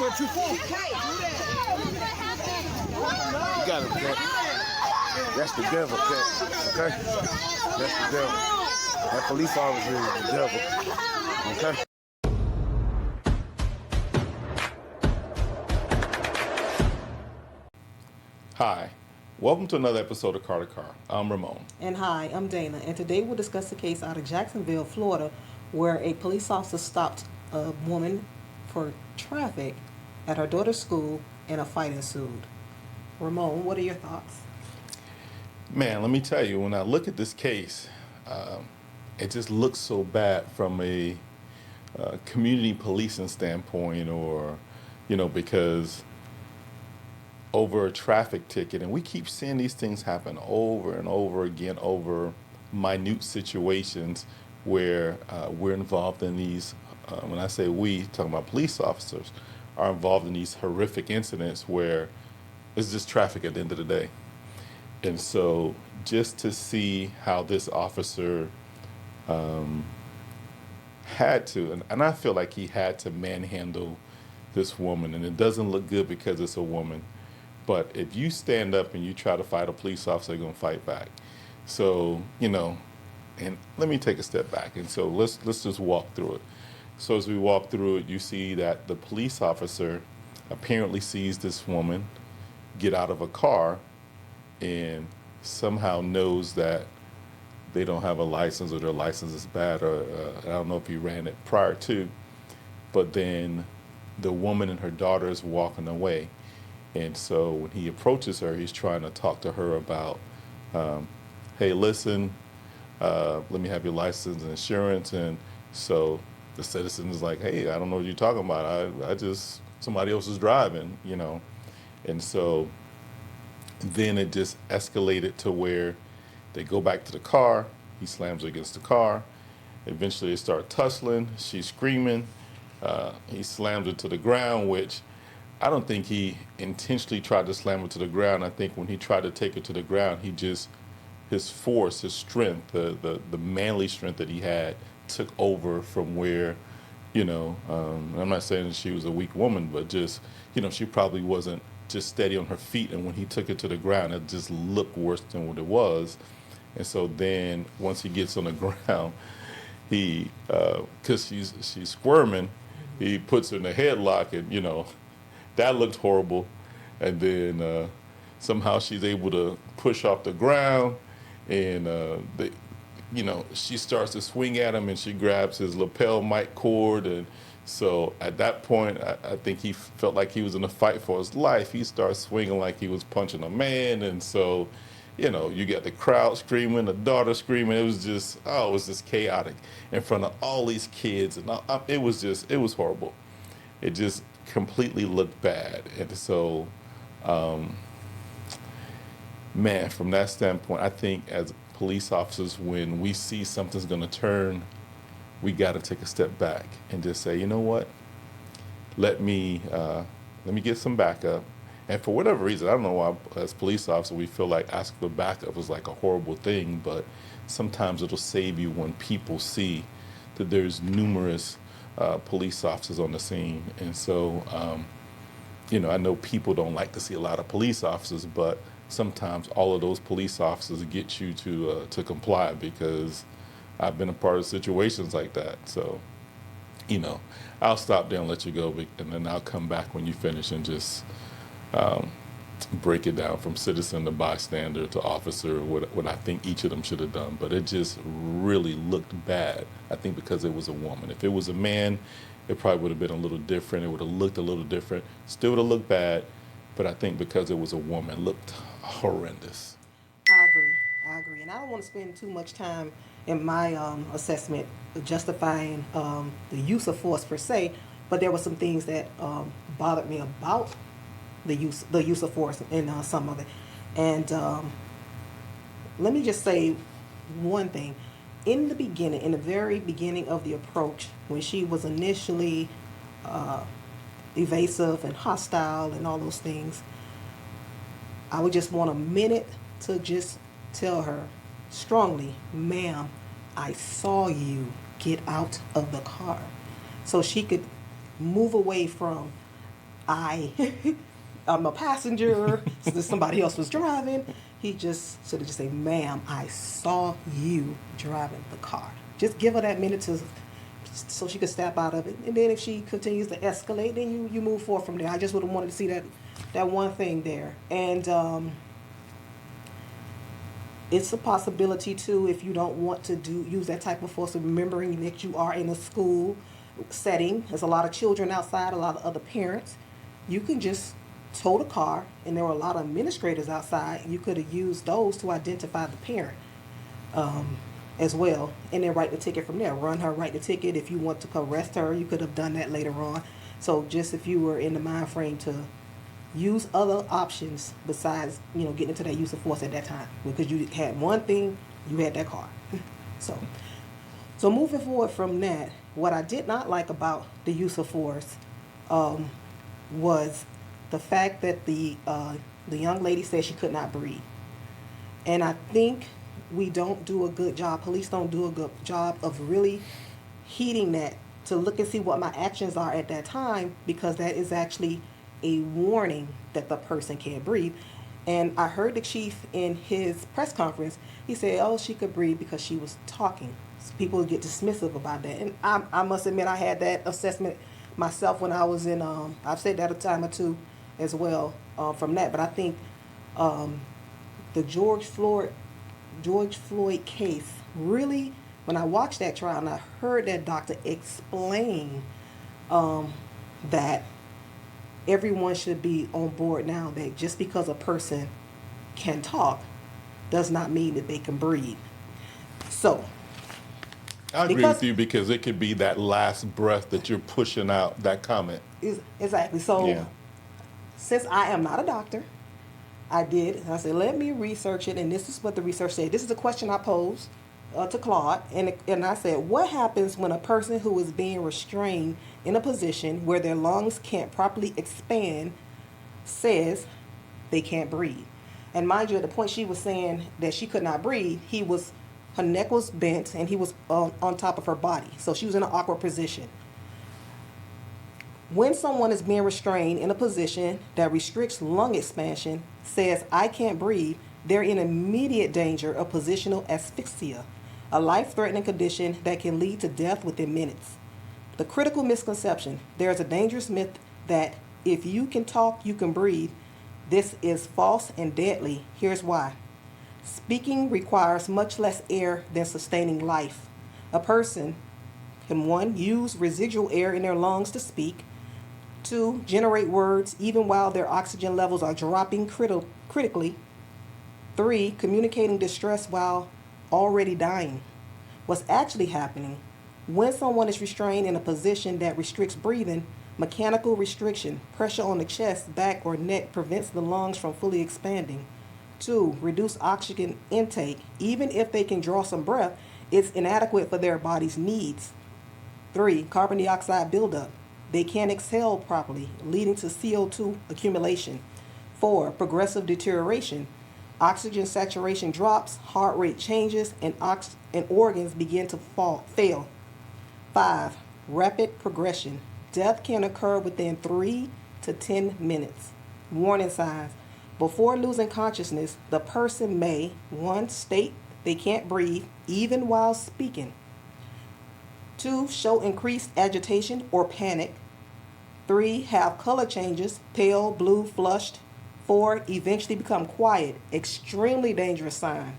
went too far. You got it, Cat. That's the devil, Cat. Okay? That's the devil. That police officer is the devil. Okay? Hi, welcome to another episode of Car to Car. I'm Ramon. And hi, I'm Dana. And today we'll discuss a case out of Jacksonville, Florida, where a police officer stopped a woman for traffic at her daughter's school and a fight ensued. Ramon, what are your thoughts? Man, let me tell you, when I look at this case, it just looks so bad from a community policing standpoint, or, because over a traffic ticket, and we keep seeing these things happen over and over again over minute situations where we're involved in these, when I say we, talking about police officers, are involved in these horrific incidents where it's just traffic at the end of the day. And so just to see how this officer had to, and I feel like he had to manhandle this woman, and it doesn't look good because it's a woman. But if you stand up and you try to fight a police officer, they're going to fight back. So, and let me take a step back. And so let's just walk through it. So as we walk through it, you see that the police officer apparently sees this woman get out of a car and somehow knows that they don't have a license, or their license is bad, or I don't know if he ran it prior to. But then the woman and her daughter is walking away. And so when he approaches her, he's trying to talk to her about, hey, listen, let me have your license and insurance. And so the citizen is like, hey, I don't know what you're talking about. I just, somebody else is driving, And so then it just escalated to where they go back to the car. He slams her against the car. Eventually they start tussling. She's screaming. He slams her to the ground, which I don't think he intentionally tried to slam her to the ground. I think when he tried to take her to the ground, his force, his strength, the manly strength that he had took over from where, I'm not saying she was a weak woman, but just, she probably wasn't just steady on her feet. And when he took her to the ground, it just looked worse than what it was. And so then once he gets on the ground, he, because she's squirming, he puts her in a headlock, and, that looked horrible. And then somehow she's able to push off the ground, and she starts to swing at him, and she grabs his lapel mic cord. And so at that point, I think he felt like he was in a fight for his life. He starts swinging like he was punching a man. And so, you got the crowd screaming, the daughter screaming. It was just chaotic in front of all these kids. And it was horrible. It just completely looked bad. And so, man, from that standpoint, I think as police officers, when we see something's going to turn, we got to take a step back and just say, you know what? Let me get some backup. And for whatever reason, I don't know why, as police officers, we feel like asking for backup is like a horrible thing, but sometimes it'll save you when people see that there's numerous police officers on the scene. And so, I know people don't like to see a lot of police officers, but sometimes all of those police officers get you to comply, because I've been a part of situations like that. So, I'll stop there and let you go, and then I'll come back when you finish and just break it down from citizen to bystander to officer, what I think each of them should have done. But it just really looked bad, I think, because it was a woman. If it was a man, it probably would have been a little different. It would have looked a little different. Still would have looked bad, but I think because it was a woman, it looked horrendous. I agree. And I don't want to spend too much time in my assessment justifying the use of force per se, but there were some things that bothered me about the use of force in some of it. And let me just say one thing. In the very beginning of the approach, when she was initially evasive and hostile and all those things, I would just want a minute to just tell her strongly, ma'am, I saw you get out of the car. So she could move away from I'm a passenger. Somebody else was driving. He just should have just said, "Ma'am, I saw you driving the car." Just give her that minute so she could step out of it. And then if she continues to escalate, then you move forward from there. I just would have wanted to see that one thing there. And it's a possibility too, if you don't want to use that type of force, remembering that you are in a school setting. There's a lot of children outside, a lot of other parents. You can just tow the car, and there were a lot of administrators outside. You could have used those to identify the parent as well, and then write the ticket from there. Run her, write the ticket. If you want to arrest her, you could have done that later on. So just if you were in the mind frame to use other options besides, getting into that use of force at that time, because you had one thing, you had that car. So moving forward from that, what I did not like about the use of force was the fact that the young lady said she could not breathe. And I think we don't do a good job, police don't do a good job of really heeding that, to look and see what my actions are at that time, because that is actually a warning that the person can't breathe. And I heard the chief in his press conference, he said, oh, she could breathe because she was talking. So people get dismissive about that. And I must admit, I had that assessment myself when I was in, I've said that a time or two as well from that. But I think the George Floyd case, really, when I watched that trial and I heard that doctor explain that everyone should be on board now, that just because a person can talk does not mean that they can breathe. So I agree with you, because it could be that last breath that you're pushing out, that comment. Exactly. So Yeah. since I am not a doctor, I said, let me research it, and this is what the research said. This is a question I posed to Claude, and I said, what happens when a person who is being restrained in a position where their lungs can't properly expand says they can't breathe? And mind you, at the point she was saying that she could not breathe, her neck was bent, and he was on top of her body, so she was in an awkward position. When someone is being restrained in a position that restricts lung expansion, says, I can't breathe, they're in immediate danger of positional asphyxia, a life-threatening condition that can lead to death within minutes. The critical misconception: there is a dangerous myth that if you can talk, you can breathe. This is false and deadly. Here's why. Speaking requires much less air than sustaining life. A person can, 1, use residual air in their lungs to speak, 2, generate words even while their oxygen levels are dropping critically, 3, communicating distress while already dying. What's actually happening when someone is restrained in a position that restricts breathing? Mechanical restriction, pressure on the chest, back, or neck prevents the lungs from fully expanding. 2, reduced oxygen intake. Even if they can draw some breath, it's inadequate for their body's needs. 3, carbon dioxide buildup. They can't exhale properly, leading to CO2 accumulation. 4, progressive deterioration. Oxygen saturation drops, heart rate changes, and organs begin to fail. 5, rapid progression. Death can occur within 3 to 10 minutes. Warning signs. Before losing consciousness, the person may, 1, state they can't breathe even while speaking. 2, show increased agitation or panic. 3, have color changes, pale, blue, flushed. 4, eventually become quiet, extremely dangerous sign.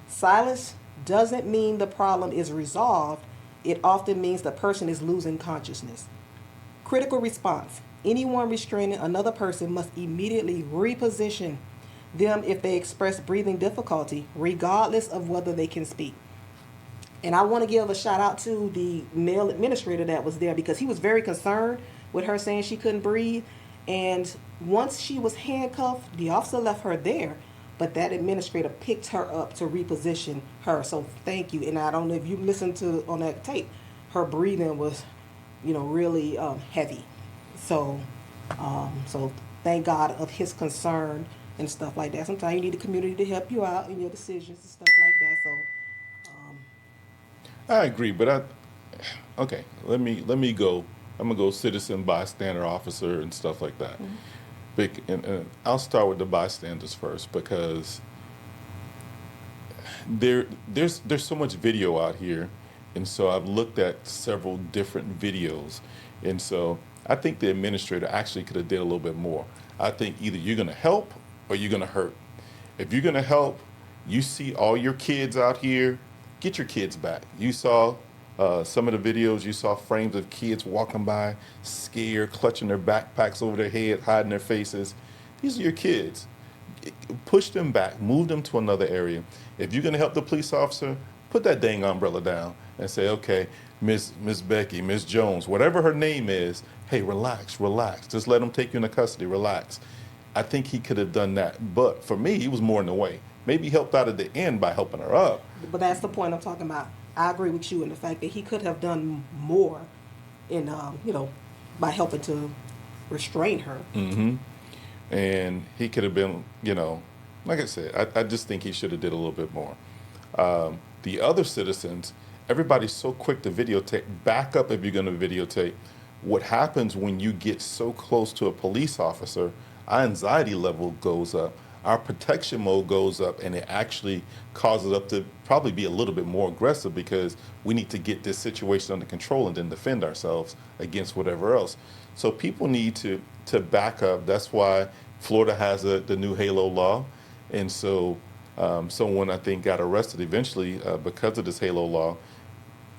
Silence doesn't mean the problem is resolved. It often means the person is losing consciousness. Critical response. Anyone restraining another person must immediately reposition them if they express breathing difficulty, regardless of whether they can speak. And I want to give a shout out to the male administrator that was there, because he was very concerned with her saying she couldn't breathe. And once she was handcuffed, the officer left her there, but that administrator picked her up to reposition her. So thank you. And I don't know if you listened to on that tape, her breathing was, really heavy. So thank God of his concern and stuff like that. Sometimes you need the community to help you out in your decisions and stuff like that. So I agree, but okay, let me go I'm gonna go citizen, bystander, officer, and stuff like that. Mm-hmm. And I'll start with the bystanders first because there's so much video out here, and so I've looked at several different videos, and so I think the administrator actually could have did a little bit more. I think either you're gonna help or you're gonna hurt. If you're gonna help, you see all your kids out here, get your kids back. You saw some of the videos, you saw frames of kids walking by, scared, clutching their backpacks over their head, hiding their faces. These are your kids. Push them back, move them to another area. If you're gonna help the police officer, put that dang umbrella down and say, okay, Miss Becky, Miss Jones, whatever her name is, hey, relax, relax. Just let them take you into custody, relax. I think he could have done that. But for me, he was more in the way. Maybe he helped out at the end by helping her up. But that's the point I'm talking about. I agree with you in the fact that he could have done more in, by helping to restrain her. Mm-hmm. And he could have been, like I said, I just think he should have did a little bit more. The other citizens, everybody's so quick to videotape. Back up if you're going to videotape. What happens when you get so close to a police officer, our anxiety level goes up, our protection mode goes up, and it actually causes us to probably be a little bit more aggressive because we need to get this situation under control and then defend ourselves against whatever else. So people need to back up. That's why Florida has the new HALO law. And so someone, I think, got arrested eventually because of this HALO law.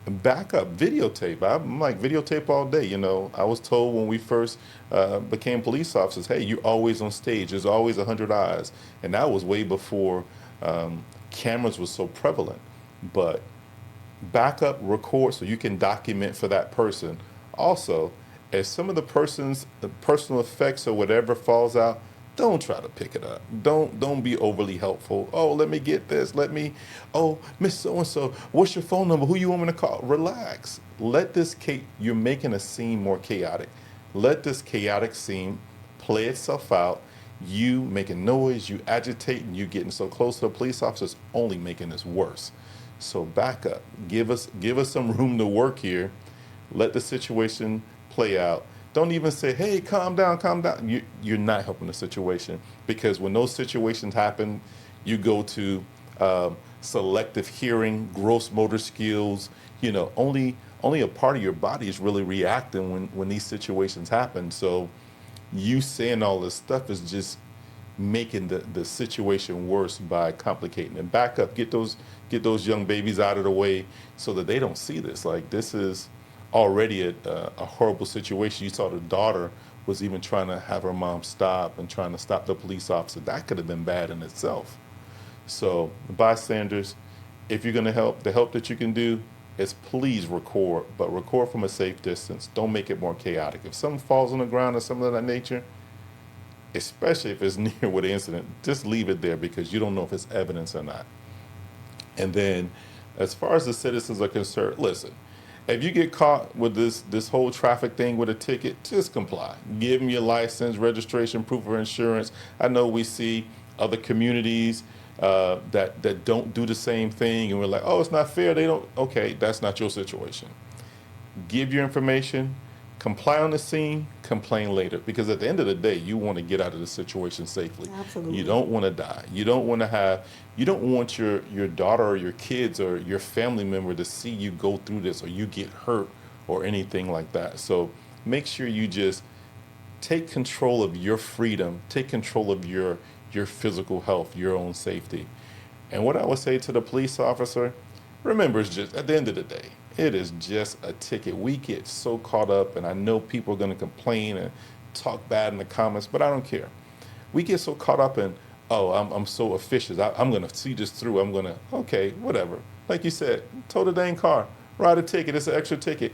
Back up, videotape. I'm like, videotape all day. I was told when we first became police officers, hey, you're always on stage. There's always 100 eyes. And that was way before cameras were so prevalent. But back up, record so you can document for that person. Also, if some of the person's personal effects or whatever falls out, don't try to pick it up. Don't be overly helpful. Oh, let me get this. Miss So-and-so, what's your phone number? Who you want me to call? Relax. You're making a scene more chaotic. Let this chaotic scene play itself out. You making noise, you agitating, you getting so close to the police officers, only making this worse. So back up. Give us some room to work here. Let the situation play out. Don't even say, hey, calm down, calm down. You're not helping the situation, because when those situations happen, you go to selective hearing, gross motor skills. Only a part of your body is really reacting when these situations happen. So you saying all this stuff is just making the situation worse by complicating it. Back up, get those young babies out of the way so that they don't see this. Like, this is already a horrible situation. You saw the daughter was even trying to have her mom stop and trying to stop the police officer. That could have been bad in itself. So the bystanders, if you're going to help, the help that you can do is please record, but record from a safe distance. Don't make it more chaotic. If something falls on the ground or something of that nature, especially if it's near with the incident, just leave it there, because you don't know if it's evidence or not. And then as far as the citizens are concerned, listen, if you get caught with this whole traffic thing with a ticket, just comply. Give them your license, registration, proof of insurance. I know we see other communities that don't do the same thing, and we're like, oh, it's not fair. They don't. Okay, that's not your situation. Give your information, comply on the scene, complain later, because at the end of the day, you want to get out of the situation safely. Absolutely. You don't want to die. You don't want your daughter or your kids or your family member to see you go through this, or you get hurt or anything like that. So make sure you just take control of your freedom, take control of your physical health, your own safety. And what I would say to the police officer, remember, it's just, at the end of the day, it is just a ticket. We get so caught up, and I know people are going to complain and talk bad in the comments, but I don't care. We get so caught up in, oh, I'm so officious. I'm going to see this through. Okay, whatever. Like you said, tow the dang car, write a ticket. It's an extra ticket.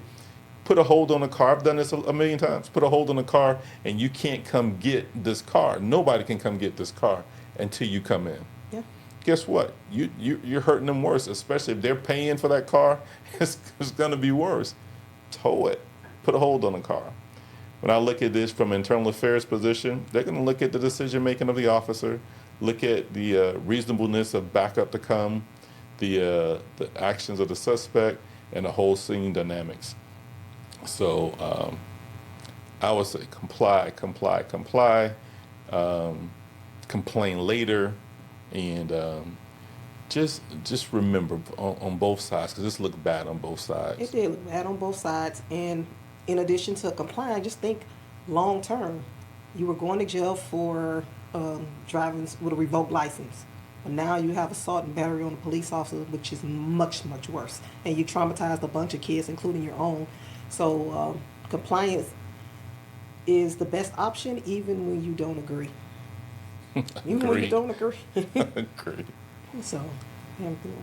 Put a hold on the car. I've done this a million times. Put a hold on the car, and you can't come get this car. Nobody can come get this car until you come in. Yeah. Guess what? You're hurting them worse, especially if they're paying for that car. It's going to be worse. Tow it. Put a hold on the car. When I look at this from internal affairs position, they're going to look at the decision making of the officer, look at the reasonableness of backup to come, the actions of the suspect, and the whole scene dynamics. So I would say comply, comply, comply, complain later, and just remember on both sides, because this looked bad on both sides. It did look bad on both sides. And in addition to complying, just think long term. You were going to jail for driving with a revoked license. But now you have assault and battery on a police officer, which is much, much worse. And you traumatized a bunch of kids, including your own. So compliance is the best option, even when you don't agree. Even when you don't agree. Agree. So, anything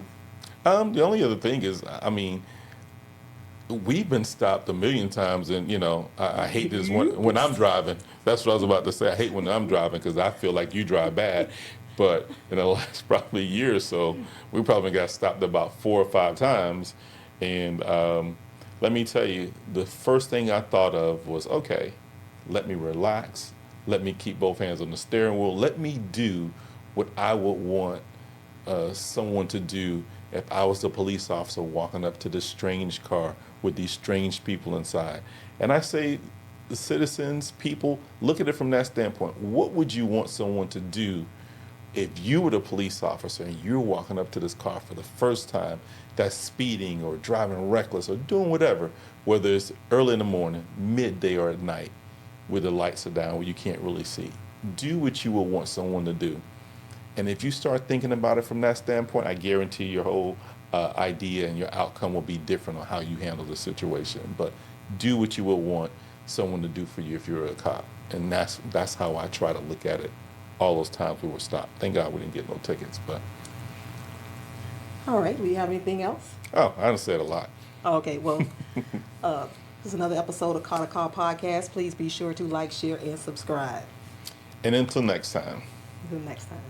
else? The only other thing is, I mean, we've been stopped a million times, and I hate this when I'm driving. That's what I was about to say. I hate when I'm driving because I feel like you drive bad. But in the last probably year or so, we probably got stopped about 4 or 5 times. And let me tell you, the first thing I thought of was, okay, let me relax. Let me keep both hands on the steering wheel. Let me do what I would want someone to do if I was the police officer walking up to this strange car with these strange people inside. And I say, the citizens, people, look at it from that standpoint. What would you want someone to do if you were the police officer and you're walking up to this car for the first time that's speeding or driving reckless or doing whatever, whether it's early in the morning, midday, or at night, where the lights are down, where you can't really see? Do what you would want someone to do. And if you start thinking about it from that standpoint, I guarantee your whole idea and your outcome will be different on how you handle the situation. But do what you would want someone to do for you if you're a cop. And that's how I try to look at it all those times we were stopped. Thank God we didn't get no tickets. But All right. Do you have anything else? oh, I done said a lot. Okay. Well, this is another episode of Call a Call Podcast. Please be sure to like, share, and subscribe. And until next time. Until next time.